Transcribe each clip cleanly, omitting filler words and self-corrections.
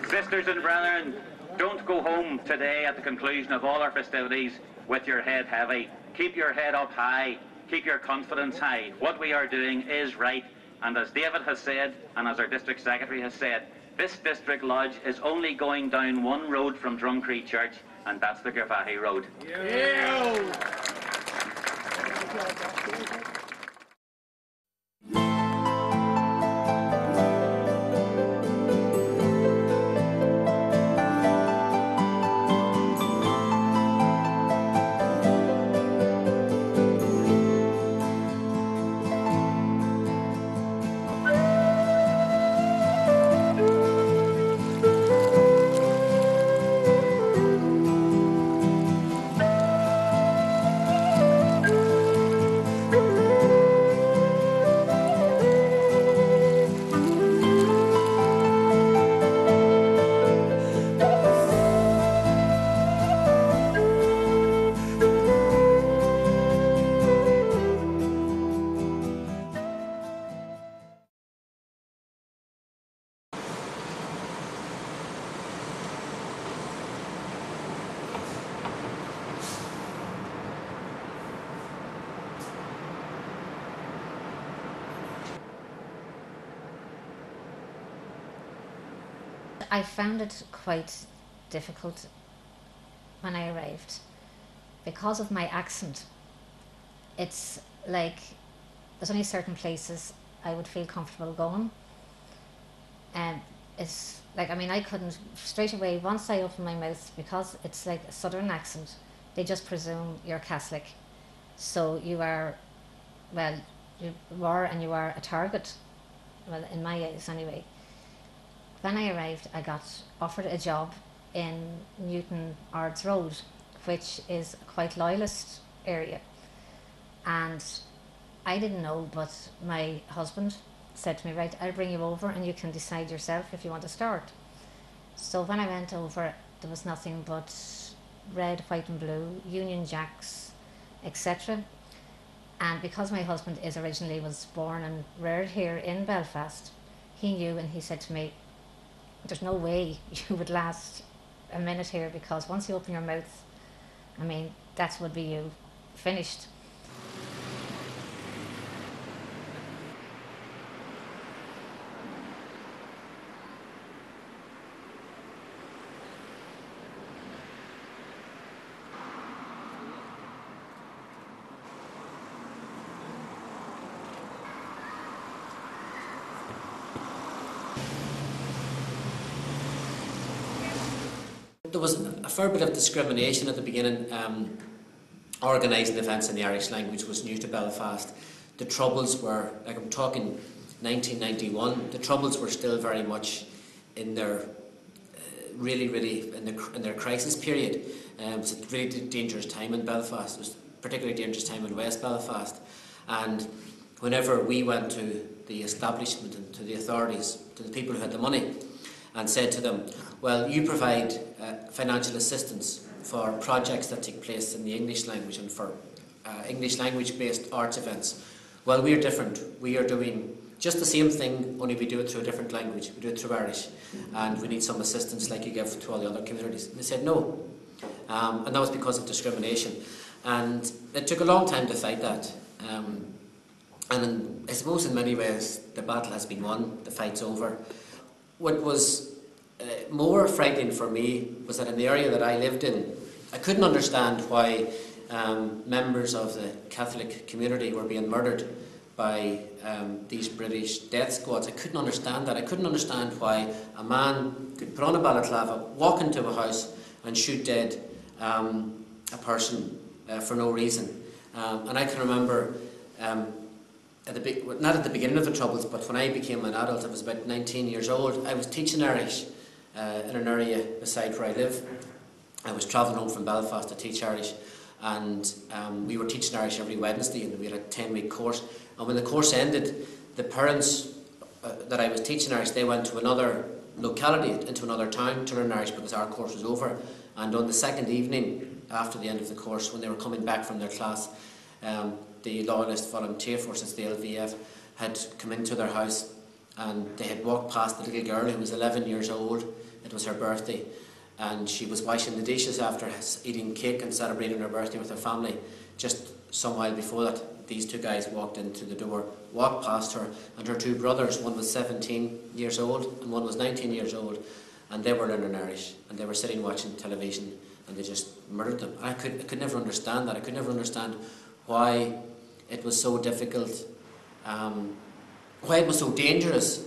Sisters and brethren, don't go home today at the conclusion of all our festivities with your head heavy. Keep your head up high. Keep your confidence high. What we are doing is right. And as David has said, and as our district secretary has said, this district lodge is only going down one road from Drumcree Church, and that's the Garvaghey Road. Yeah. I found it quite difficult when I arrived because of my accent. It's like there's only certain places I would feel comfortable going, and it's like, I mean, I couldn't straight away once I opened my mouth, because it's like a southern accent. They just presume you're Catholic, so you are, well, you were and you are a target. Well, in my eyes anyway. When I arrived, I got offered a job in Newton Ards Road, which is a quite loyalist area. And I didn't know, but my husband said to me, right, I'll bring you over and you can decide yourself if you want to start. So when I went over, there was nothing but red, white and blue, Union Jacks, etc. And because my husband was born and reared here in Belfast, he knew, and he said to me, there's no way you would last a minute here, because once you open your mouth, I mean, that would be you finished. There was a fair bit of discrimination at the beginning. Organising events in the Irish language was new to Belfast. The Troubles were, like I'm talking 1991, the Troubles were still very much in their, really in their crisis period. It was a really dangerous time in Belfast. It was a particularly dangerous time in West Belfast. And whenever we went to the establishment and to the authorities, to the people who had the money, and said to them, well, you provide financial assistance for projects that take place in the English language and for English language based arts events. Well, we're different. We are doing just the same thing, only we do it through a different language. We do it through Irish, and we need some assistance like you give to all the other communities. And they said no, and that was because of discrimination. And it took a long time to fight that. I suppose in many ways the battle has been won, the fight's over. What was more frightening for me was that in the area that I lived in, I couldn't understand why members of the Catholic community were being murdered by these British death squads. I couldn't understand that. I couldn't understand why a man could put on a balaclava, walk into a house and shoot dead a person for no reason. And I can remember, not at the beginning of the Troubles, but when I became an adult, I was about 19 years old, I was teaching Irish in an area beside where I live. I was travelling home from Belfast to teach Irish, and we were teaching Irish every Wednesday, and we had a 10-week course. And when the course ended, the parents that I was teaching Irish, they went to another locality, into another town to learn Irish because our course was over. And on the second evening after the end of the course, when they were coming back from their class, the Loyalist Volunteer Forces, the LVF, had come into their house, and they had walked past the little girl who was 11 years old. It was her birthday, and she was washing the dishes after eating cake and celebrating her birthday with her family. Just some while before that, these two guys walked into the door, walked past her, and her two brothers, one was 17 years old and one was 19 years old, and they were learning Irish, and they were sitting watching television, and they just murdered them. And I could never understand that. I could never understand why it was so difficult, why it was so dangerous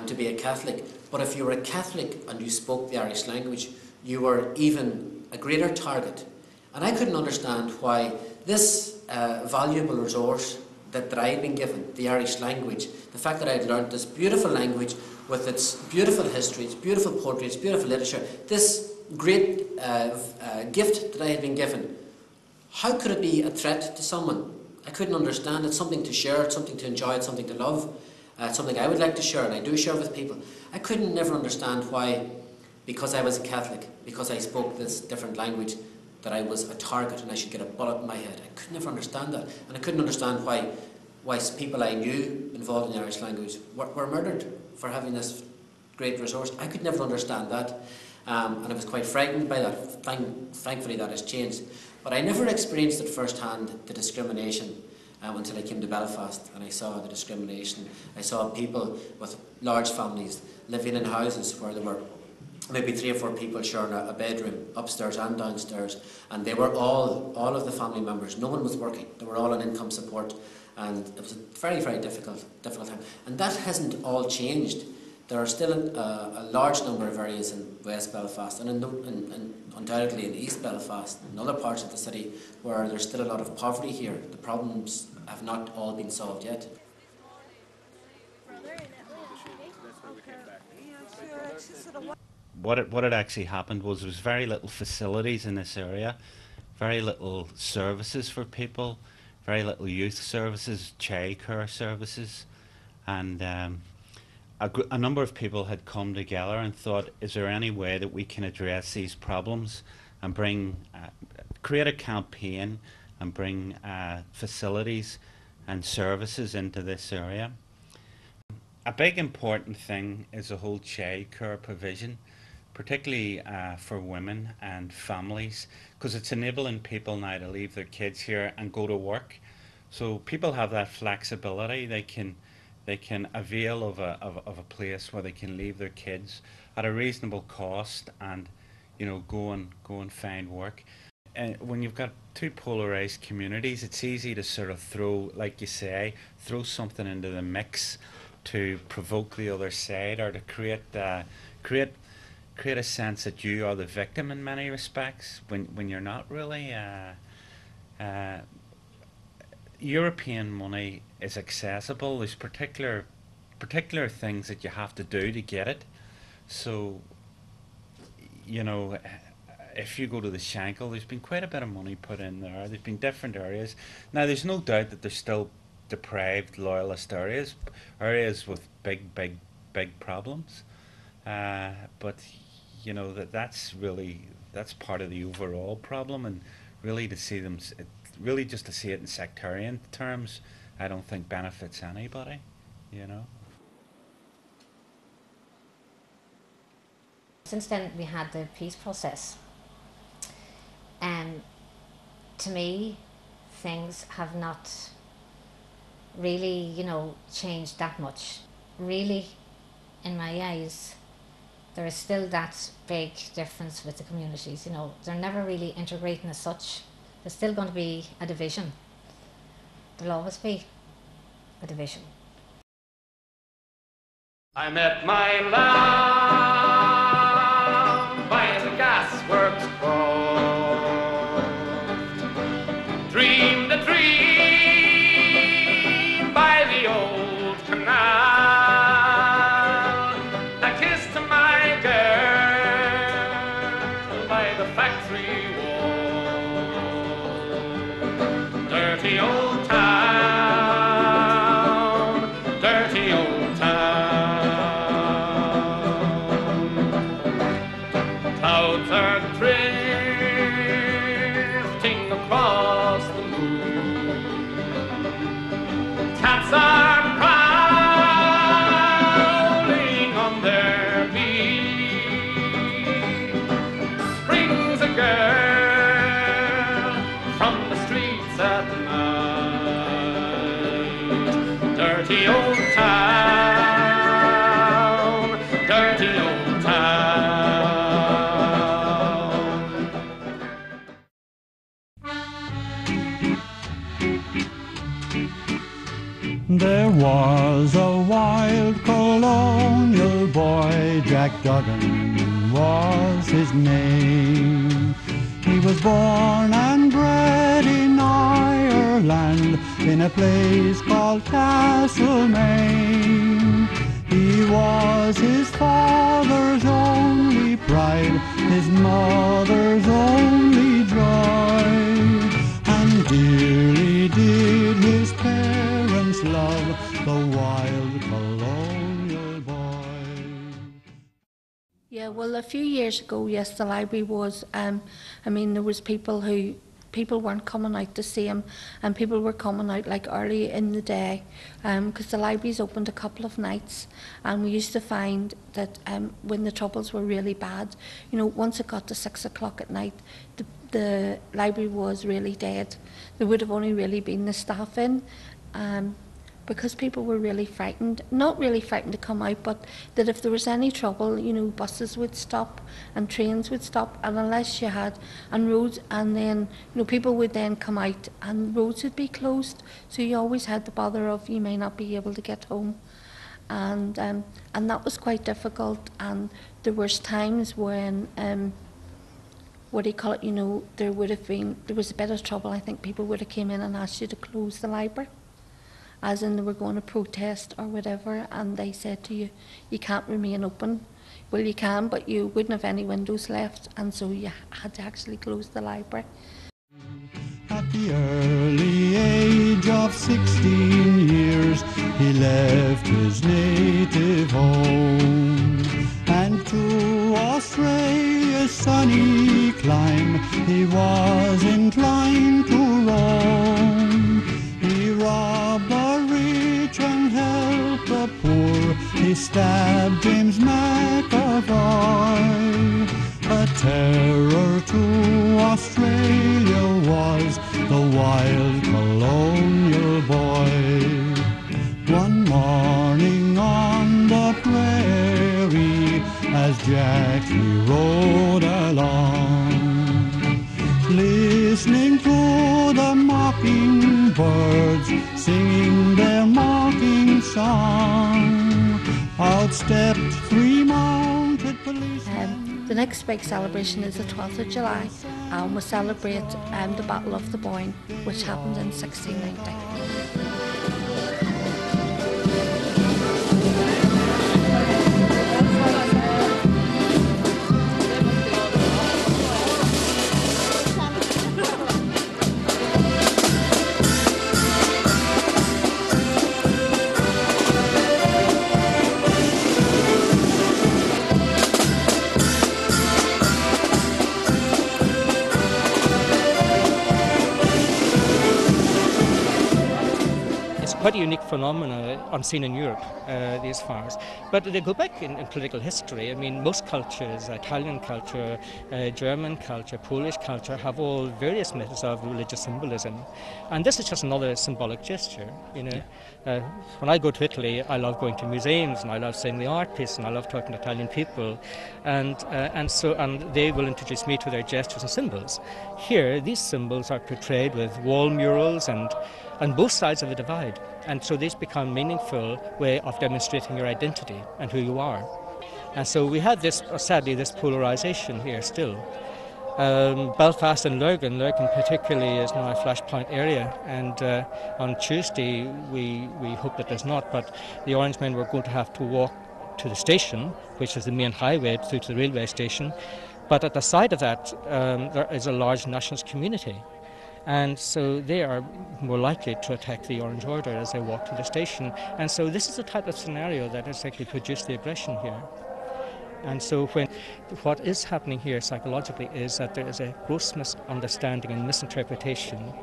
to be a Catholic. But if you were a Catholic and you spoke the Irish language, you were even a greater target. And I couldn't understand why this valuable resource that I had been given, the Irish language, the fact that I had learned this beautiful language with its beautiful history, its beautiful poetry, its beautiful literature, this great gift that I had been given, how could it be a threat to someone? I couldn't understand. It's something to share, it's something to enjoy, it's something to love, it's something I would like to share, and I do share with people. I couldn't never understand why, because I was a Catholic, because I spoke this different language, that I was a target and I should get a bullet in my head. I could never understand that. And I couldn't understand why people I knew involved in the Irish language were murdered for having this great resource. I could never understand that. And I was quite frightened by that. Thankfully that has changed. But I never experienced at first hand the discrimination until I came to Belfast, and I saw the discrimination. I saw people with large families living in houses where there were maybe 3 or 4 people sharing a bedroom, upstairs and downstairs, and they were all of the family members. No one was working. They were all on income support, and it was a very, very difficult time. And that hasn't all changed. There are still a large number of areas in West Belfast and undoubtedly in East Belfast and other parts of the city where there's still a lot of poverty here. The problems have not all been solved yet. What had actually happened was there was very little facilities in this area, very little services for people, very little youth services, childcare services, and a number of people had come together and thought, is there any way that we can address these problems and create a campaign and bring facilities and services into this area? A big important thing is the whole childcare provision, particularly for women and families, because it's enabling people now to leave their kids here and go to work. So people have that flexibility. They can avail of a place where they can leave their kids at a reasonable cost and, you know, go and find work. And when you've got two polarized communities, it's easy to sort of throw, like you say, throw something into the mix to provoke the other side, or to create a sense that you are the victim in many respects when you're not really. European money is accessible. There's particular things that you have to do to get it. So, you know, if you go to the Shankill, there's been quite a bit of money put in there. There's been different areas. Now, there's no doubt that there's still deprived loyalist areas with big problems. But you know, that's part of the overall problem, and really to see them. Really just to see it in sectarian terms, I don't think benefits anybody, you know. Since then we had the peace process. To me, things have not really, you know, changed that much. Really, in my eyes, there is still that big difference with the communities, you know. They're never really integrating as such. There's still going to be a division. There'll always be a division. I met my love by the gasworks croft. Dreamed a dream. the factory wall. Dirty old town, dirty old town. Clouds are drifting across the moon. Cats are prowling on their beat. Springs a girl from the streets at night. Dirty old town, dirty old town. There was a wild colonial boy, Jack Duggan was his name. He was born and bred in Ireland, in a place called Castlemaine. He was his father's only pride, his mother's only joy, and dearly did his parents love the wild colonial boy. Yeah, well, a few years ago, yes, the library was, I mean, there was people weren't coming out to see him, and people were coming out like early in the day, because the library's opened a couple of nights, and we used to find that when the troubles were really bad, you know, once it got to 6 o'clock at night, the library was really dead. There would have only really been the staff in, because people were really frightened, not really frightened to come out, but that if there was any trouble, you know, buses would stop and trains would stop, and unless you had, and roads, and then, you know, people would then come out and roads would be closed, so you always had the bother of you may not be able to get home, and that was quite difficult. And there was times when what do you call it, you know, there was a bit of trouble. I think people would have came in and asked you to close the library, as in they were going to protest or whatever, and they said to you, you can't remain open. Well, you can, but you wouldn't have any windows left, and so you had to actually close the library. At the early age of 16 years, he left his native home, and to Australia's sunny clime he was inclined to roam. He robbed the rich and helped the poor, he stabbed James McAvoy. A terror to Australia was the wild colonial boy. One morning on the prairie, as Jack he rode along, listening to the mockingbirds singing their mocking song, out stepped 3 mounted policemen. The next big celebration is the 12th of July, and we celebrate the Battle of the Boyne, which happened in 1690. Quite a unique phenomenon unseen in Europe, these fires. But they go back in political history. I mean, most cultures, Italian culture, German culture, Polish culture, have all various methods of religious symbolism. And this is just another symbolic gesture, you know. When I go to Italy, I love going to museums, and I love seeing the art piece, and I love talking to Italian people. And they will introduce me to their gestures and symbols. Here, these symbols are portrayed with wall murals and on both sides of the divide. And so these become a meaningful way of demonstrating your identity and who you are. And so we had this, sadly, this polarization here still. Belfast and Lurgan particularly is now a flashpoint area, and on Tuesday we hope that there's not, but the Orangemen were going to have to walk to the station, which is the main highway through to the railway station, But at the side of that, there is a large nationalist community. And so they are more likely to attack the Orange Order as they walk to the station. And so this is the type of scenario that has actually produced the aggression here. And so what is happening here psychologically is that there is a gross misunderstanding and misinterpretation.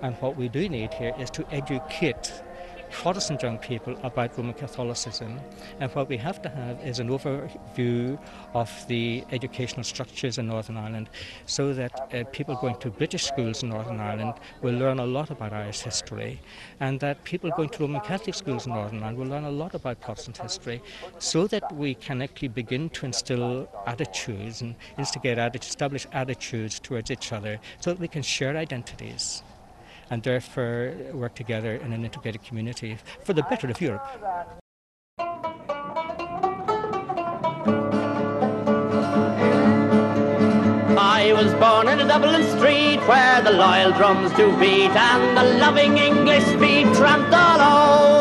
And what we do need here is to educate Protestant young people about Roman Catholicism, and what we have to have is an overview of the educational structures in Northern Ireland, so that people going to British schools in Northern Ireland will learn a lot about Irish history, and that people going to Roman Catholic schools in Northern Ireland will learn a lot about Protestant history, so that we can actually begin to instill attitudes and establish attitudes towards each other, so that we can share identities and therefore work together in an integrated community for the better of Europe. I was born in a Dublin street where the loyal drums do beat and the loving English speed tramped all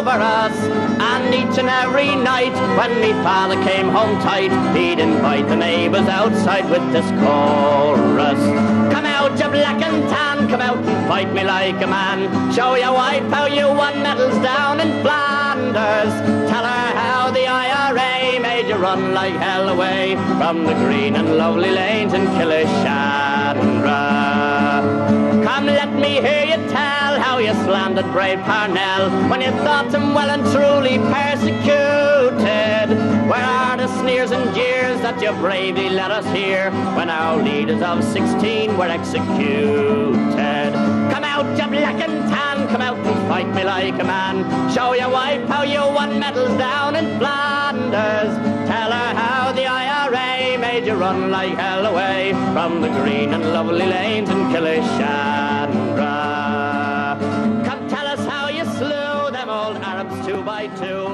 over us. And each and every night when me father came home tight, he'd invite the neighbours outside with this chorus. Come out, you black and tan, come out and fight me like a man. Show your wife how you won medals down in Flanders. Tell her how the IRA made you run like hell away from the green and lovely lanes in Killishandra. Come, let me hear you tell how you slandered brave Parnell when you thought him well and truly persecuted. Where are the sneers and jeers that you bravely let us hear when our leaders of 16 were executed? Come out, you black and tan, come out and fight me like a man. Show your wife how you won medals down in Flanders. Tell her how the IRA made you run like hell away from the green and lovely lanes in Killishandra. Come tell us how you slew them old Arabs 2 by 2